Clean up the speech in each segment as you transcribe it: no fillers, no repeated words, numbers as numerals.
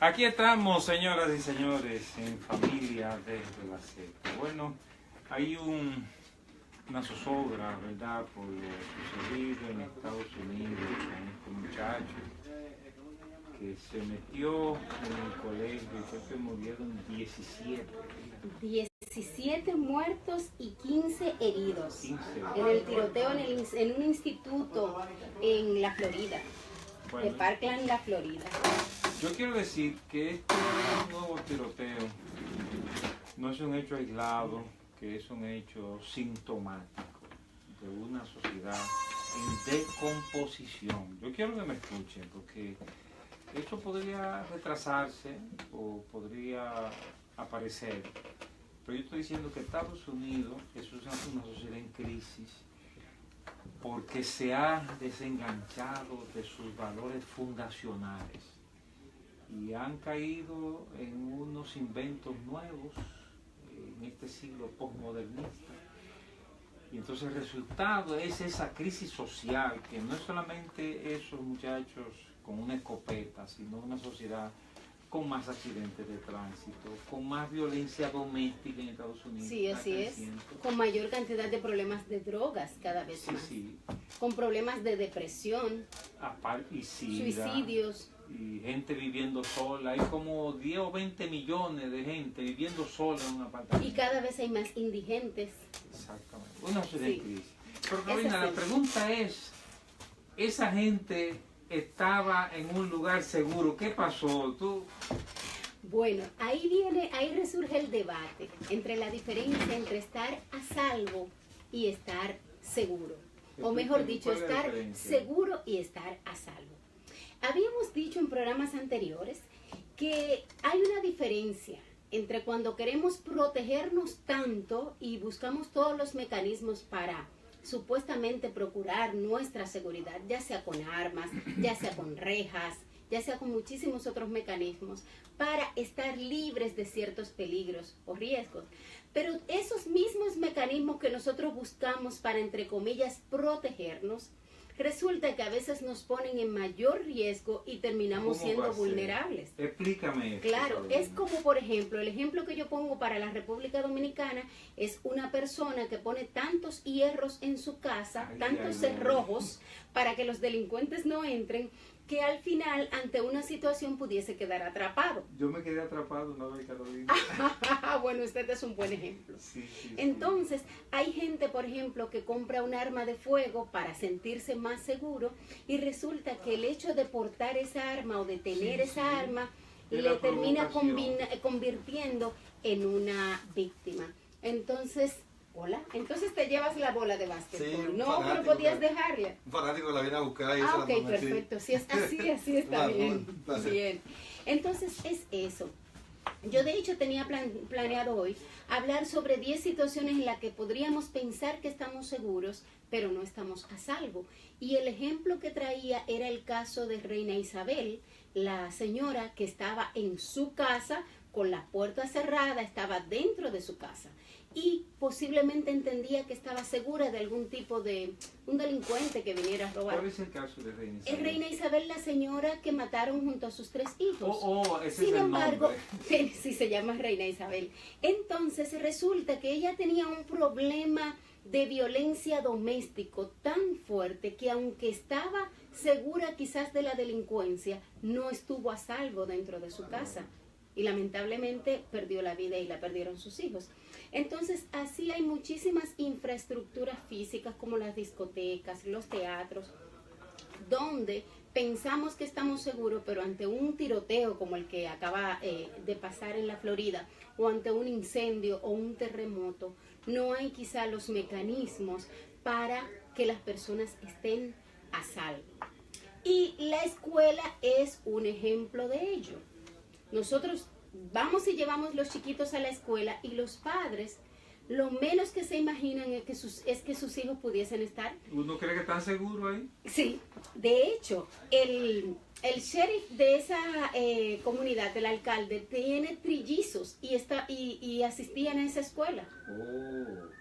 Aquí estamos, señoras y señores, en Familia desde la Z. Bueno, hay una zozobra, ¿verdad?, por lo sucedido en Estados Unidos con este muchacho que se metió en el colegio y creo que murieron 17 muertos y 15 heridos 15. En el tiroteo en un instituto en la Florida, Bueno, de Parkland, la Florida. yo quiero decir que este nuevo tiroteo no es un hecho aislado, que es un hecho sintomático de una sociedad en descomposición. Yo quiero que me escuchen porque esto podría retrasarse o podría aparecer, pero yo estoy diciendo que Estados Unidos es una sociedad en crisis porque se ha desenganchado de sus valores fundacionales y han caído en unos inventos nuevos en este siglo postmodernista. Y entonces el resultado es esa crisis social, que no es solamente esos muchachos con una escopeta, sino una sociedad con más accidentes de tránsito, con más violencia doméstica en Estados Unidos. Sí, así es. Con mayor cantidad de problemas de drogas cada vez más. Sí. Con problemas de depresión, Y sida, suicidios. Y gente viviendo sola. Hay como 10 o 20 millones de gente viviendo sola en un apartamento. Y cada vez hay más indigentes. Exactamente. Una sociedad en crisis. Pero Ese Carolina, es la pregunta es, ¿esa gente estaba en un lugar seguro? ¿Qué pasó? Bueno, ahí resurge el debate entre la diferencia entre estar a salvo y estar seguro. O mejor dicho, estar seguro y estar a salvo. Habíamos dicho en programas anteriores que hay una diferencia entre cuando queremos protegernos tanto y buscamos todos los mecanismos para supuestamente procurar nuestra seguridad, ya sea con armas, ya sea con rejas, ya sea con muchísimos otros mecanismos, para estar libres de ciertos peligros o riesgos. Pero esos mismos mecanismos que nosotros buscamos para, entre comillas, protegernos, resulta que a veces nos ponen en mayor riesgo y terminamos siendo vulnerables. Explícame. Claro, es como por ejemplo, el ejemplo que yo pongo para la República Dominicana es una persona que pone tantos hierros en su casa, tantos cerrojos para que los delincuentes no entren, que al final ante una situación pudiese quedar atrapado. Yo me quedé atrapado una vez, Carolina. Bueno, usted es un buen ejemplo. Sí. Entonces, hay gente, por ejemplo, que compra un arma de fuego para sentirse más seguro y resulta que el hecho de portar esa arma o de tener esa arma le termina convirtiendo en una víctima. Entonces, entonces te llevas la bola de básquetbol. Sí, no, pero podías dejarla. Un fanático la viene a buscar. Ok, perfecto. Si es así está bien. Bien. Entonces es eso. Yo de hecho tenía planeado hoy hablar sobre 10 situaciones en las que podríamos pensar que estamos seguros, pero no estamos a salvo. Y el ejemplo que traía era el caso de Reina Isabel, la señora que estaba en su casa con la puerta cerrada, estaba dentro de su casa y posiblemente entendía que estaba segura de algún tipo de un delincuente que viniera a robar. ¿Cuál es el caso de Reina Isabel? Es Reina Isabel, la señora que mataron junto a sus 3 hijos. Ese Sin es embargo, el nombre. sí se llama Reina Isabel. Entonces resulta que ella tenía un problema de violencia doméstico tan fuerte que aunque estaba segura quizás de la delincuencia, no estuvo a salvo dentro de su casa. Y lamentablemente perdió la vida y la perdieron sus hijos. Entonces, así hay muchísimas infraestructuras físicas como las discotecas, los teatros, donde pensamos que estamos seguros, pero ante un tiroteo como el que acaba de pasar en la Florida, o ante un incendio o un terremoto, no hay quizá los mecanismos para que las personas estén a salvo. Y la escuela es un ejemplo de ello. Nosotros vamos y llevamos los chiquitos a la escuela y los padres lo menos que se imaginan es que sus hijos pudiesen estar. ¿Uno cree que están seguros ahí? Sí, de hecho, el sheriff de esa comunidad, el alcalde, tiene trillizos y asistían a esa escuela.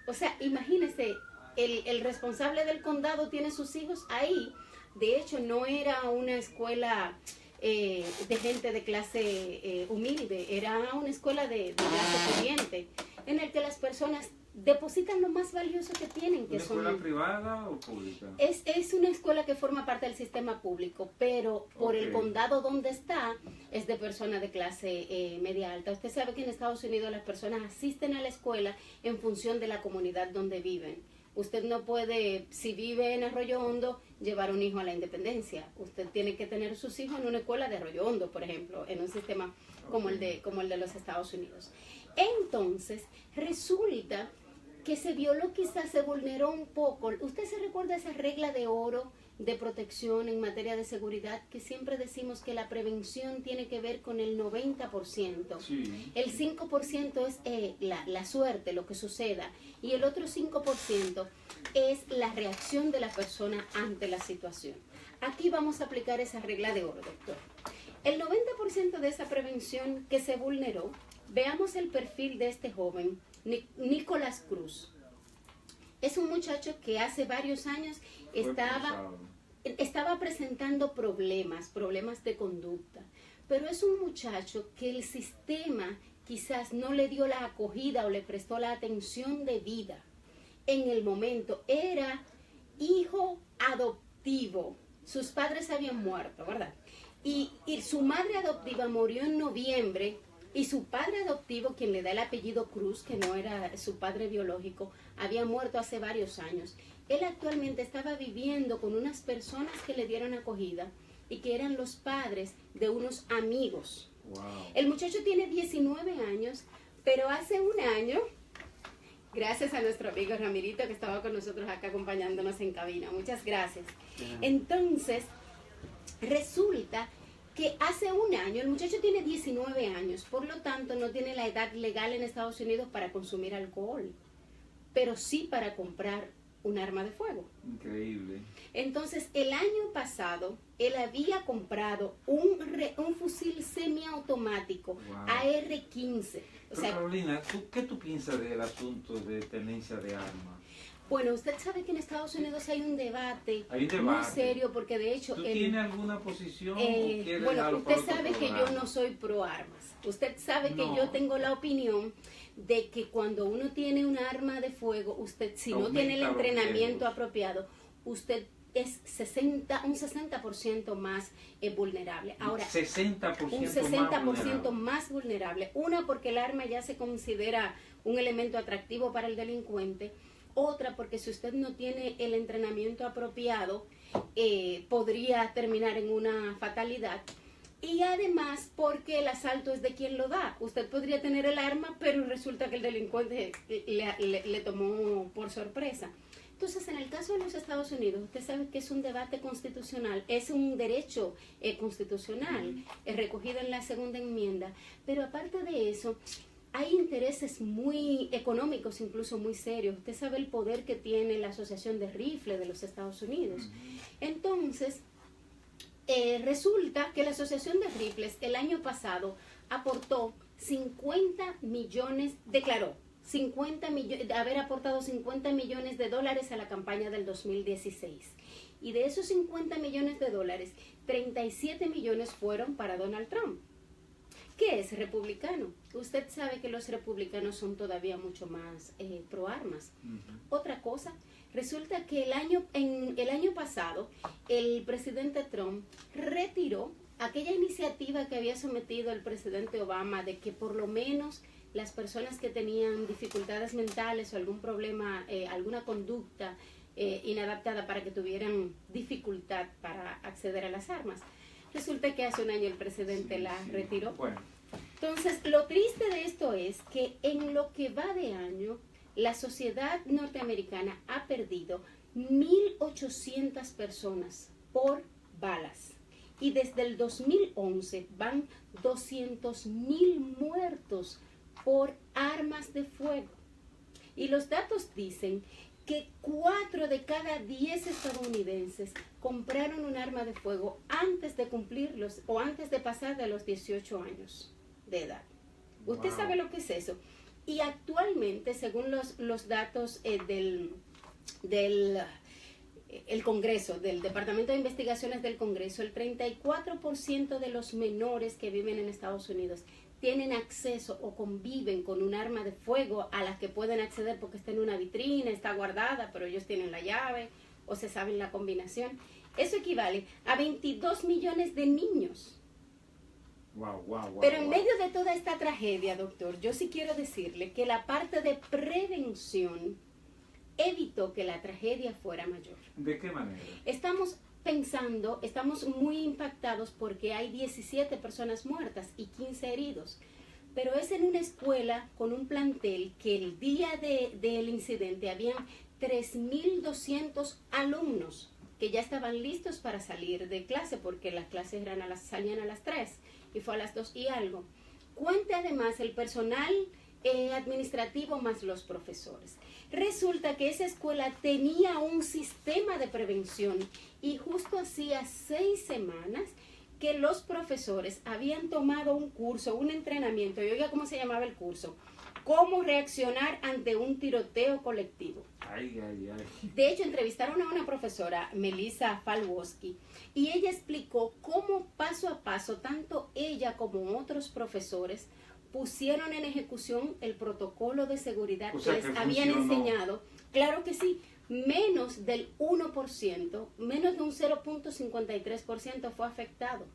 O sea, imagínese, el responsable del condado tiene sus hijos ahí. De hecho, no era una escuela de gente de clase humilde, era una escuela de clase pudiente, en el que las personas depositan lo más valioso que tienen, que ¿Una escuela privada o pública? Es una escuela que forma parte del sistema público, pero por el condado donde está, es de personas de clase media alta. Usted sabe que en Estados Unidos las personas asisten a la escuela en función de la comunidad donde viven. Usted no puede, si vive en Arroyo Hondo, llevar un hijo a la Independencia. Usted tiene que tener sus hijos en una escuela de Arroyo Hondo, por ejemplo, en un sistema como el de los Estados Unidos. Entonces, resulta que se violó, quizás se vulneró un poco. ¿Usted se recuerda esa regla de oro de protección en materia de seguridad, que siempre decimos que la prevención tiene que ver con el 90%? Sí. El 5% es la suerte, lo que suceda, y el otro 5% es la reacción de la persona ante la situación. Aquí vamos a aplicar esa regla de oro, doctor. El 90% de esa prevención que se vulneró, veamos el perfil de este joven, Nicolás Cruz. Es un muchacho que hace varios años estaba presentando problemas de conducta, pero es un muchacho que el sistema quizás no le dio la acogida o le prestó la atención debida. En el momento era hijo adoptivo, sus padres habían muerto, ¿verdad? Y su madre adoptiva murió en noviembre. Y su padre adoptivo, quien le da el apellido Cruz, que no era su padre biológico, había muerto hace varios años. Él actualmente estaba viviendo con unas personas que le dieron acogida y que eran los padres de unos amigos. Wow. El muchacho tiene 19 años, pero hace un año, gracias a nuestro amigo Ramirito, que estaba con nosotros acá acompañándonos en cabina, muchas gracias. Entonces, resulta que hace un año, el muchacho tiene 19 años, por lo tanto no tiene la edad legal en Estados Unidos para consumir alcohol, pero sí para comprar un arma de fuego. Increíble. Entonces, el año pasado, él había comprado un fusil semiautomático, Wow. AR-15. Pero Carolina, ¿qué tú piensas del asunto de tenencia de armas? Bueno, usted sabe que en Estados Unidos hay un debate muy serio, porque de hecho... ¿Tú tienes alguna posición? Bueno, usted sabe que yo no soy pro armas. Usted sabe que yo tengo la opinión de que cuando uno tiene un arma de fuego, usted, si no tiene el entrenamiento apropiado, usted es un 60% más vulnerable. Ahora, 60% un 60% más vulnerable. Una, porque el arma ya se considera un elemento atractivo para el delincuente. Otra, porque si usted no tiene el entrenamiento apropiado, podría terminar en una fatalidad. Y además, porque el asalto es de quien lo da. Usted podría tener el arma, pero resulta que el delincuente le tomó por sorpresa. Entonces, en el caso de los Estados Unidos, usted sabe que es un debate constitucional, es un derecho constitucional recogido en la segunda enmienda. Pero aparte de eso, hay intereses muy económicos, incluso muy serios. Usted sabe el poder que tiene la Asociación de Rifle de los Estados Unidos. Entonces, resulta que la Asociación de Rifles el año pasado aportó 50 millones, declaró haber aportado 50 millones de dólares a la campaña del 2016. Y de esos 50 millones de dólares, 37 millones fueron para Donald Trump, que es republicano. Usted sabe que los republicanos son todavía mucho más pro armas. Otra cosa, resulta que el año pasado el presidente Trump retiró aquella iniciativa que había sometido el presidente Obama de que por lo menos las personas que tenían dificultades mentales o algún problema, alguna conducta inadaptada, para que tuvieran dificultad para acceder a las armas. Resulta que hace un año el presidente la retiró. Bueno. Entonces, lo triste de esto es que en lo que va de año, la sociedad norteamericana ha perdido 1.800 personas por balas. Y desde el 2011 van 200.000 muertos por armas de fuego. Y los datos dicen que 4 de cada 10 estadounidenses compraron un arma de fuego antes de cumplirlos o antes de pasar de los 18 años de edad. Usted sabe lo que es eso. Y actualmente, según los datos del el Congreso, del Departamento de Investigaciones del Congreso, el 34% de los menores que viven en Estados Unidos tienen acceso o conviven con un arma de fuego a la que pueden acceder porque está en una vitrina, está guardada, pero ellos tienen la llave o se saben la combinación. Eso equivale a 22 millones de niños. Pero en medio de toda esta tragedia, doctor, yo sí quiero decirle que la parte de prevención evitó que la tragedia fuera mayor. ¿De qué manera? Estamos muy impactados porque hay 17 personas muertas y 15 heridos. Pero es en una escuela con un plantel que el día del incidente habían 3.200 alumnos que ya estaban listos para salir de clase porque las clases salían a las 3 y fue a las 2 y algo. Cuenta además el personal administrativo más los profesores. Resulta que esa escuela tenía un sistema de prevención y justo hacía 6 semanas que los profesores habían tomado un curso, un entrenamiento, y oiga cómo se llamaba el curso, cómo reaccionar ante un tiroteo colectivo. De hecho, entrevistaron a una profesora, Melissa Falwowski, y ella explicó cómo paso a paso, tanto ella como otros profesores, pusieron en ejecución el protocolo de seguridad que les habían enseñado. Claro que sí, menos del 1%, menos de un 0.53% fue afectado.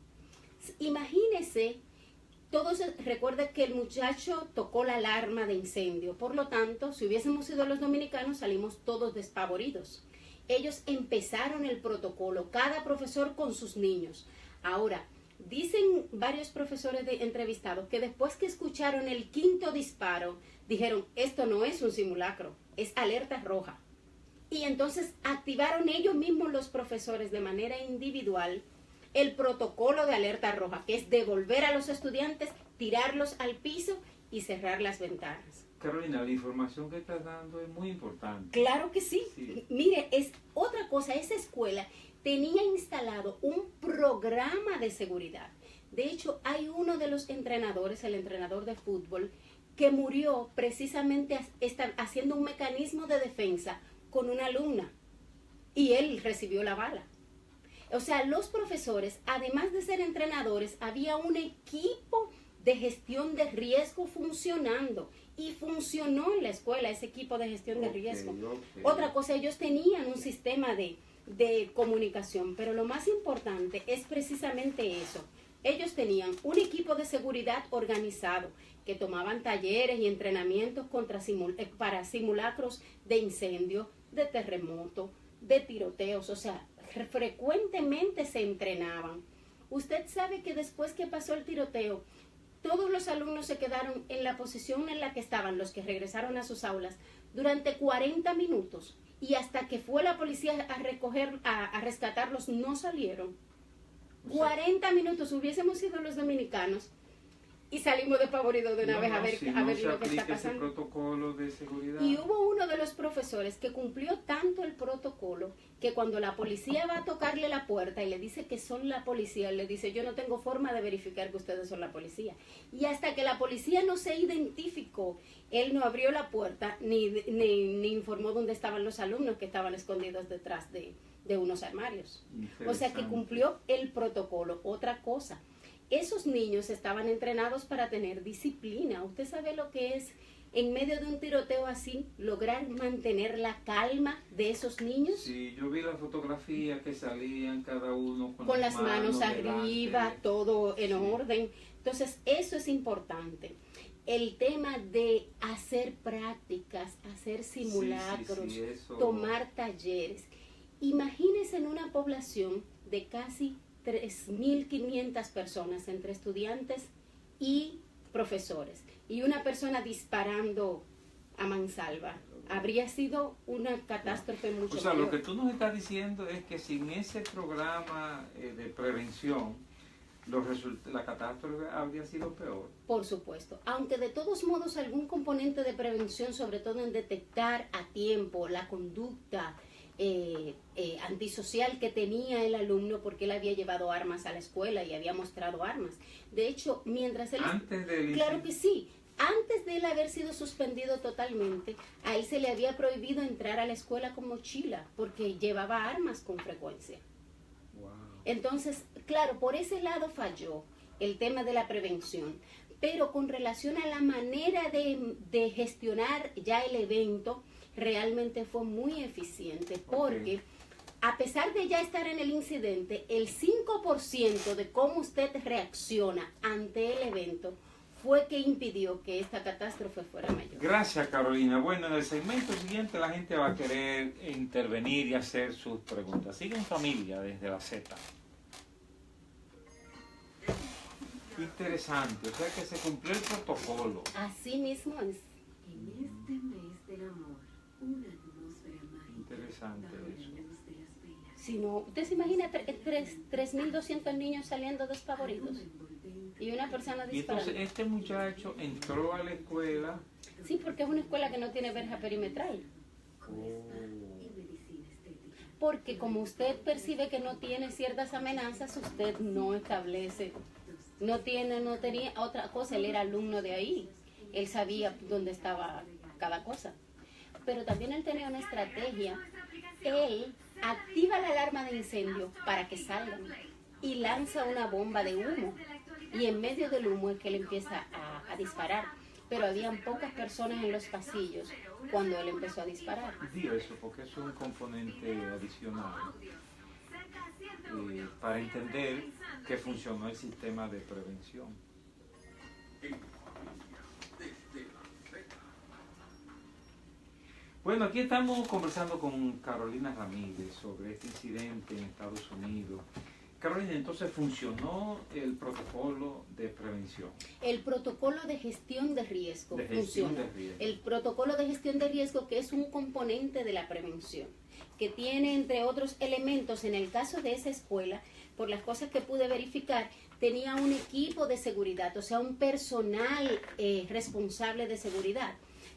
Imagínese, todos recuerden que el muchacho tocó la alarma de incendio, por lo tanto, si hubiésemos sido los dominicanos, salimos todos despavoridos. Ellos empezaron el protocolo, cada profesor con sus niños. Ahora, dicen varios profesores entrevistados que después que escucharon el 5º disparo, dijeron, esto no es un simulacro, es alerta roja. Y entonces activaron ellos mismos los profesores de manera individual el protocolo de alerta roja, que es devolver a los estudiantes, tirarlos al piso y cerrar las ventanas. Carolina, la información que estás dando es muy importante. Claro que sí. Mire, es otra cosa, esa escuela tenía instalado un programa de seguridad. De hecho, hay uno de los entrenadores, el entrenador de fútbol, que murió precisamente haciendo un mecanismo de defensa con una alumna. Y él recibió la bala. O sea, los profesores, además de ser entrenadores, había un equipo de gestión de riesgo funcionando. Y funcionó en la escuela ese equipo de gestión de riesgo. Otra cosa, ellos tenían un sistema de comunicación, pero lo más importante es precisamente eso. Ellos tenían un equipo de seguridad organizado que tomaban talleres y entrenamientos para simulacros de incendio, de terremoto, de tiroteos, o sea, frecuentemente se entrenaban. Usted sabe que después que pasó el tiroteo, todos los alumnos se quedaron en la posición en la que estaban, los que regresaron a sus aulas, durante 40 minutos. Y hasta que fue la policía a rescatarlos, no salieron. 40 minutos, hubiésemos sido los dominicanos y salimos despavoridos de una vez a ver lo que está pasando. Ese protocolo de seguridad. Y hubo uno de los profesores que cumplió tanto el protocolo que cuando la policía va a tocarle la puerta y le dice que son la policía, él le dice, yo no tengo forma de verificar que ustedes son la policía. Y hasta que la policía no se identificó, él no abrió la puerta ni informó dónde estaban los alumnos que estaban escondidos detrás de unos armarios. O sea que cumplió el protocolo. Otra cosa, esos niños estaban entrenados para tener disciplina. ¿Usted sabe lo que es, en medio de un tiroteo así, lograr mantener la calma de esos niños? Sí, yo vi la fotografía que salían cada uno con las manos arriba, todo en orden. Entonces, eso es importante. El tema de hacer prácticas, hacer simulacros, tomar talleres. Imagínense en una población de casi 3.500 personas entre estudiantes y profesores y una persona disparando a mansalva. Habría sido una catástrofe mucho peor. O sea, lo que tú nos estás diciendo es que sin ese programa de prevención, la catástrofe habría sido peor. Por supuesto, aunque de todos modos algún componente de prevención, sobre todo en detectar a tiempo la conducta antisocial que tenía el alumno, porque él había llevado armas a la escuela y había mostrado armas. De hecho, mientras él... Antes del Claro que sí, Antes de él haber sido suspendido totalmente, a él se le había prohibido entrar a la escuela con mochila porque llevaba armas con frecuencia. Wow. Entonces, claro, por ese lado falló el tema de la prevención, pero con relación a la manera de gestionar ya el evento, realmente fue muy eficiente porque a pesar de ya estar en el incidente, el 5% de cómo usted reacciona ante el evento fue que impidió que esta catástrofe fuera mayor. Gracias, Carolina. Bueno, en el segmento siguiente la gente va a querer intervenir y hacer sus preguntas. Sigue en familia desde la Z. Interesante, o sea que se cumplió el protocolo. Así mismo es. En este mes del amor, una atmósfera mágica. Interesante bajo la eso. luz de las velas. Si no, usted se imagina 3.200 niños saliendo despavoridos y una persona Y entonces disparando. este muchacho entró a la escuela. Sí, porque es una escuela que no tiene verja perimetral. Con spa y medicina estética. Porque como usted percibe que no tiene ciertas amenazas, usted no establece, no tenía otra cosa, él era alumno de ahí, él sabía dónde estaba cada cosa. Pero también él tenía una estrategia, él activa la alarma de incendio para que salgan y lanza una bomba de humo y en medio del humo es que él empieza a disparar. Pero habían pocas personas en los pasillos cuando él empezó a disparar. Digo eso porque es un componente adicional para entender que funcionó el sistema de prevención. Bueno, aquí estamos conversando con Carolina Ramírez sobre este incidente en Estados Unidos. Carolina, entonces funcionó el protocolo de prevención. El protocolo de gestión de riesgo De gestión funciona. de riesgo. El protocolo de gestión de riesgo, que es un componente de la prevención, que tiene entre otros elementos, en el caso de esa escuela, por las cosas que pude verificar, tenía un equipo de seguridad, o sea, un personal responsable de seguridad.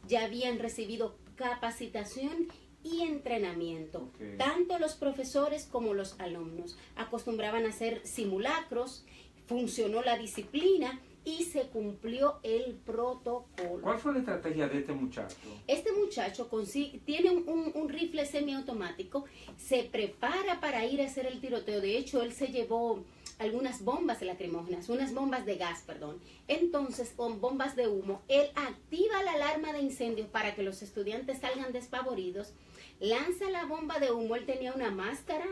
Ya habían recibido capacitación y entrenamiento. Ok. Tanto los profesores como los alumnos acostumbraban a hacer simulacros, funcionó la disciplina y se cumplió el protocolo. ¿Cuál fue la estrategia de este muchacho? Este muchacho tiene un rifle semiautomático, se prepara para ir a hacer el tiroteo. De hecho, él se llevó algunas bombas lacrimógenas, unas bombas de gas, perdón. Entonces, con bombas de humo, él activa la alarma de incendio para que los estudiantes salgan despavoridos, lanza la bomba de humo, él tenía una máscara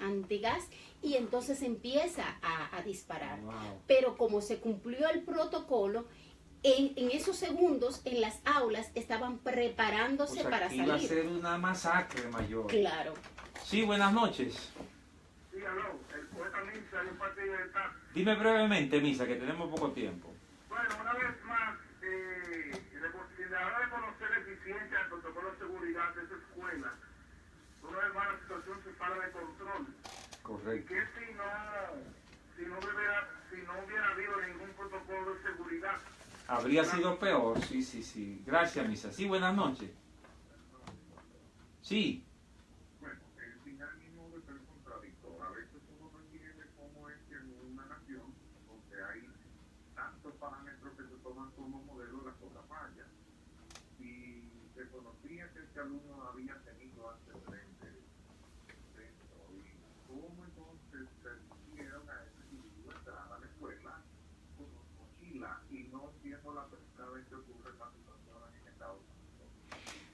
antigas y entonces empieza a disparar. Wow. Pero como se cumplió el protocolo, en esos segundos en las aulas estaban preparándose O sea, para que iba a salir. ser una masacre mayor. Claro. Sí, buenas noches. Sí, aló, el poeta Misa y un partido de TAP. Dime brevemente, Misa, que tenemos poco tiempo. Bueno, una vez más, sin dejar de conocer la eficiencia del protocolo de seguridad de esa escuela, una vez más la situación se sale de control. Correcto. Que si no hubiera habido ningún protocolo de seguridad, Habría sido peor, sí, sí, sí. Gracias, Misa. Sí, buenas noches. Sí. bueno, el final mismo de ser contradictorio. A veces uno no entiende cómo es que en una nación donde hay tantos parámetros que se toman como modelo, las cosas fallan. Y se conocía que este alumno había tenido antecedentes dentro. ¿Y cómo entonces permitieron a ese individuo entrar a la escuela con mochila? Y no entiendo la primera vez que ocurre esta situación en Estados Unidos.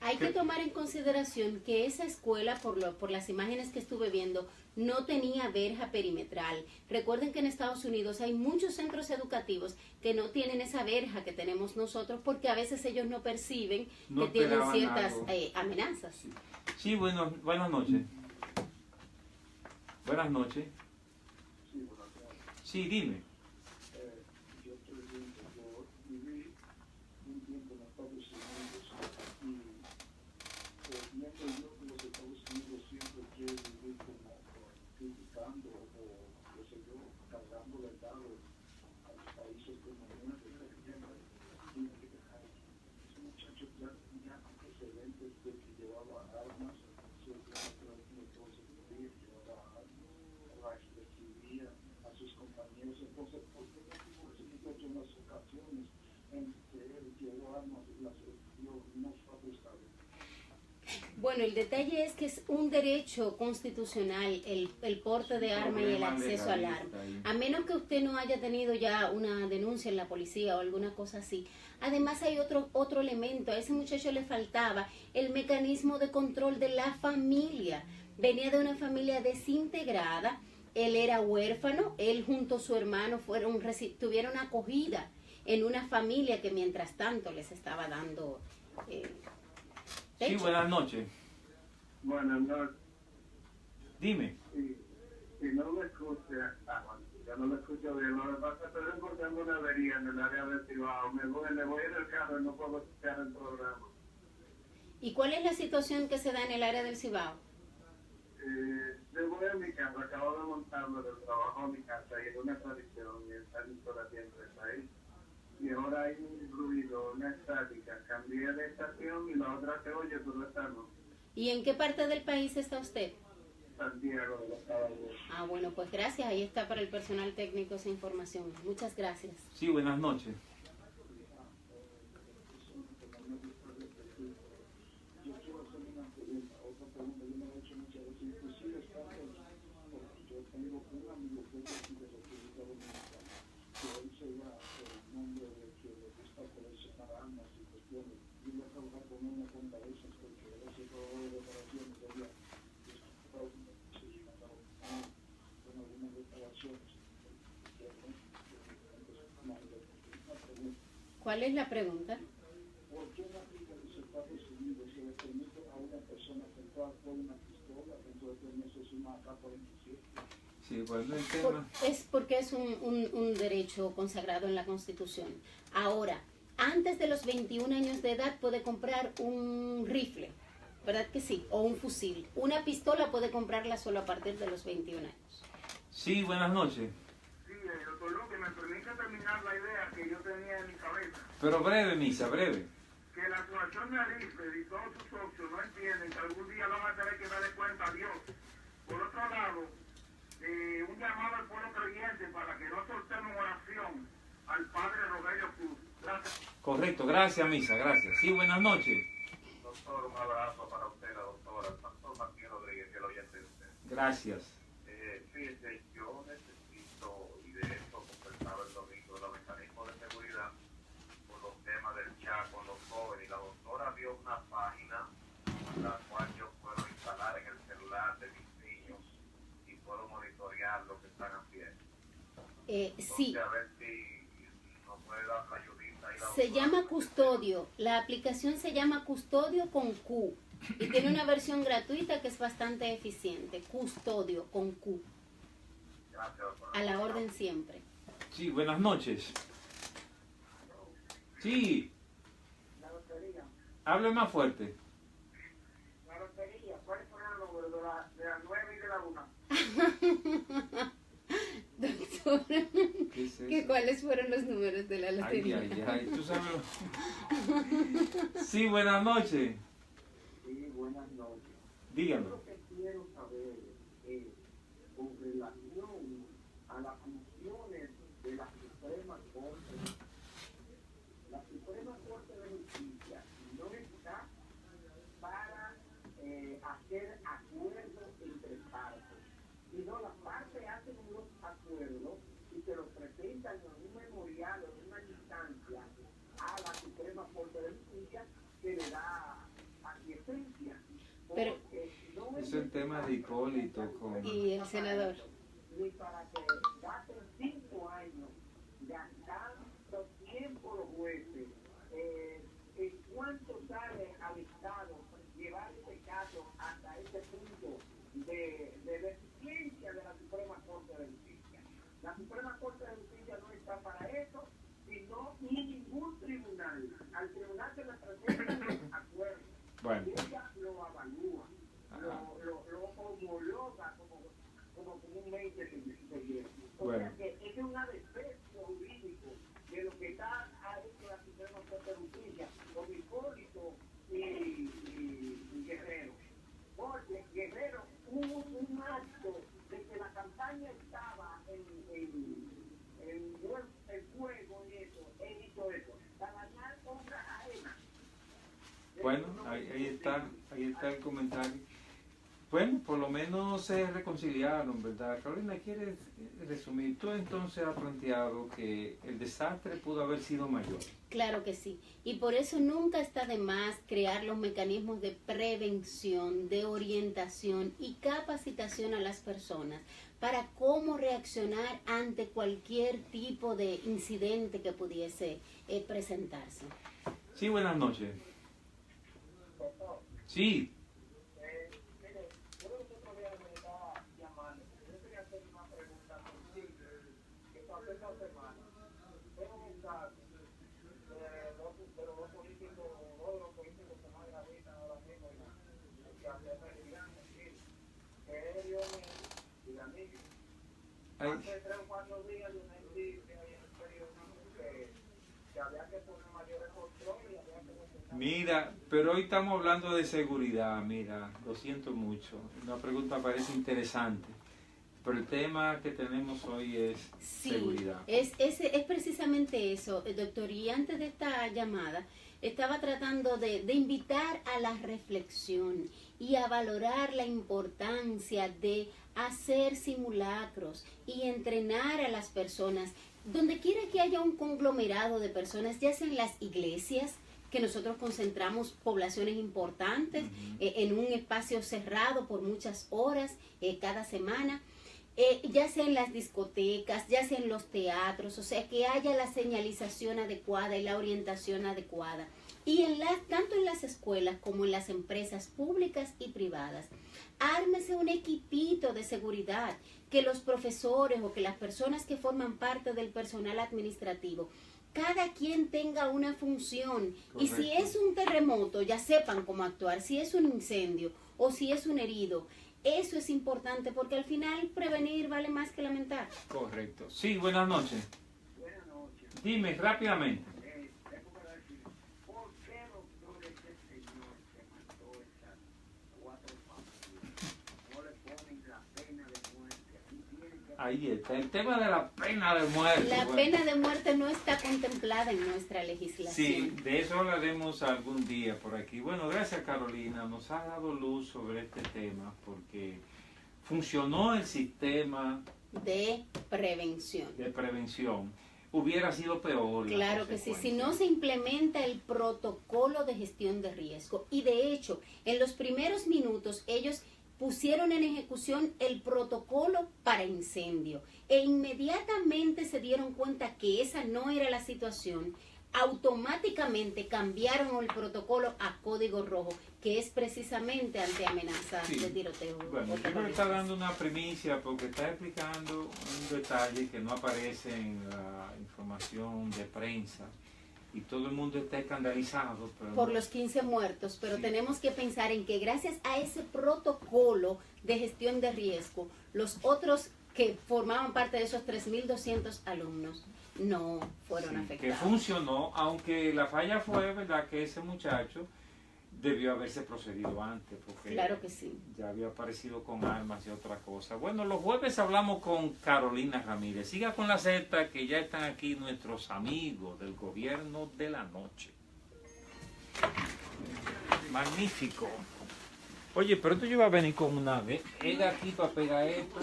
Hay que tomar en consideración que esa escuela, por las imágenes que estuve viendo, no tenía verja perimetral. Recuerden que en Estados Unidos hay muchos centros educativos que no tienen esa verja que tenemos nosotros porque a veces ellos no perciben No que tienen esperaban ciertas algo. amenazas. Sí, buenas noches. Buenas noches. Sí, buenas tardes. Sí, dime. Yo estoy viendo, yo viví un tiempo en Estados Unidos y pienso yo que los Estados Unidos siempre quieren vivir como criticando o, qué sé yo, cargando el dado a los países como nuestro, tiene que dejar. Ese muchacho ya tenía antecedentes de que llevaba armas, llevaba armas, recibía a sus compañeros, entonces Bueno, el detalle es que es un derecho constitucional el porte de arma y el acceso al arma. A menos que usted no haya tenido ya una denuncia en la policía o alguna cosa así. Además hay otro elemento. A ese muchacho le faltaba el mecanismo de control de la familia. Venía de una familia desintegrada, él era huérfano, él junto a su hermano tuvieron acogida en una familia que mientras tanto les estaba dando... sí, buenas noches. Buenas noches. Dime. Si no me escucha, ya no lo escucho bien. Lo que pasa es que estoy reportando una avería en el área del Cibao. Me voy en el carro y no puedo escuchar el programa. ¿Y cuál es la situación que se da en el área del Cibao? Yo voy a mi casa, acabo de montarme del trabajo a mi casa y es una tradición y esta emisora siempre está ahí. Y ahora hay un ruido, una estática. Cambié de estación y la otra se oye, pero esta no. ¿Y en qué parte del país está usted? Santiago de los Caballeros. Ah, bueno, pues gracias. Ahí está para el personal técnico esa información. Muchas gracias. Sí, buenas noches. ¿Cuál es la pregunta? ¿Por qué no aplica los Estados Unidos se le permite a una persona entrar con una pistola dentro de 3 meses una AK-47? Sí, bueno, el tema... Es porque es un derecho consagrado en la Constitución. Ahora, antes de los 21 años de edad puede comprar un rifle, ¿verdad que sí? O un fusil. Una pistola puede comprarla solo a partir de los 21 años. Sí, buenas noches. Sí, doctor Luque, me permite terminar la idea que yo tenía en mi cabeza. Pero breve, Misa, breve. Que la actuación de Alice y todos sus socios no entienden que algún día van a tener que darle cuenta a Dios. Por otro lado, un llamado al pueblo creyente para que no soltemos oración al Padre Rogelio Cruz. Gracias. Correcto, gracias, Misa, gracias. Sí, buenas noches. Doctor, un abrazo para usted, la doctora, el pastor Martín Rodríguez, que lo oyente de usted. Gracias. Fíjese, yo necesito, y de esto conversaba el domingo, los mecanismos de seguridad por los temas del chat con los jóvenes. Y la doctora vio una página la cual yo puedo instalar en el celular de mis niños y puedo monitorear lo que están haciendo. Sí. A ver si nos puede dar la ayudita. Se llama Custodio. La aplicación se llama Custodio con Q. Y tiene una versión gratuita que es bastante eficiente. Custodio con Q. Gracias, doctora. A la orden siempre. Sí, buenas noches. Sí, La lotería. hable más fuerte. La lotería, ¿cuáles fueron los números de la 9 y de la 1? Doctora, ¿Qué es eso? ¿cuáles fueron los números de la Ay, lotería? ay, ay, tú sabes lo... Sí, buenas noches. Sí, buenas noches. Dígame. Lo que quiero saber es con relación a las funciones de la Suprema Corte. La Suprema Corte de Justicia no está para hacer acuerdos entre partes, sino las partes hacen unos acuerdos y se los presentan en un memorial o en una instancia a la Suprema Corte de Justicia que le da aquiescencia. Pero- No Es el tema de Hipólito con... Y el senador. ni para que gasten 5 años gastando tiempo los jueces. ¿En cuánto sale al Estado llevar este caso hasta ese punto de deficiencia de la Suprema Corte de Justicia? La Suprema Corte de Justicia no está para eso, sino ni ningún tribunal. Al tribunal se le presentan los acuerdos. Bueno. Y ella lo avalúa, Ajá. lo homologa como comúnmente se dice. O Bueno. sea que es un adefesio jurídico de lo que está hecho la Suprema Corte de Justicia con Hipólito y Guerrero. Porque Guerrero hubo un acto de que la campaña estaba en fuego y eso, él hizo eso, para dañar obras ajenas. Bueno, ahí está el comentario. Bueno, por lo menos se reconciliaron, ¿verdad? Carolina, ¿quieres resumir? Tú entonces has planteado que el desastre pudo haber sido mayor. Claro que sí. Y por eso nunca está de más crear los mecanismos de prevención, de orientación y capacitación a las personas para cómo reaccionar ante cualquier tipo de incidente que pudiese presentarse. Sí, buenas noches. Sí. Hace 3 o 4 días yo me vi en el periódico que había que poner mayores controles y había que... Mira, pero hoy estamos hablando de seguridad, mira, lo siento mucho. Una pregunta parece interesante, pero el tema que tenemos hoy es seguridad. Es precisamente eso, doctor. Y antes de esta llamada, estaba tratando de invitar a la reflexión y a valorar la importancia de hacer simulacros y entrenar a las personas. Donde quiera que haya un conglomerado de personas, ya sea en las iglesias, que nosotros concentramos poblaciones importantes en un espacio cerrado por muchas horas cada semana, ya sea en las discotecas, ya sea en los teatros, o sea, que haya la señalización adecuada y la orientación adecuada. Y tanto en las escuelas como en las empresas públicas y privadas, ármese un equipito de seguridad, que los profesores o que las personas que forman parte del personal administrativo, cada quien tenga una función. Correcto. Y si es un terremoto, ya sepan cómo actuar, si es un incendio o si es un herido. Eso es importante porque al final prevenir vale más que lamentar. Correcto. Sí, buenas noches. Buenas noches. Dime rápidamente. Tengo que decir, ¿por qué, doctor, este señor que mató esas 4 familias no le ponen la pena de muerte? Ahí está, el tema de la pena de muerte. La pena de muerte no está contemplada en nuestra legislación. Sí, de eso hablaremos algún día por aquí. Bueno, gracias Carolina, nos ha dado luz sobre este tema porque funcionó el sistema de prevención. Hubiera sido peor. Claro que sí, si no se implementa el protocolo de gestión de riesgo. Y de hecho, en los primeros minutos ellos pusieron en ejecución el protocolo para incendio e inmediatamente se dieron cuenta que esa no era la situación, automáticamente cambiaron el protocolo a código rojo, que es precisamente ante amenazas de tiroteo. Bueno, yo creo que está dando una primicia porque está explicando un detalle que no aparece en la información de prensa. Y todo el mundo está escandalizado. Pero por los 15 muertos, pero sí, tenemos que pensar en que gracias a ese protocolo de gestión de riesgo, los otros que formaban parte de esos 3.200 alumnos no fueron afectados. Que funcionó, aunque la falla fue, ¿verdad?, que ese muchacho debió haberse procedido antes, porque claro que sí, ya había aparecido con armas y otra cosa. Bueno, los jueves hablamos con Carolina Ramírez. Siga con la Z, que ya están aquí nuestros amigos del gobierno de la noche. Magnífico. Oye, pero tú ibas a venir con una vez. Era aquí para pegar esto.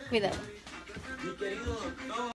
Cuidado. Mi querido doctor.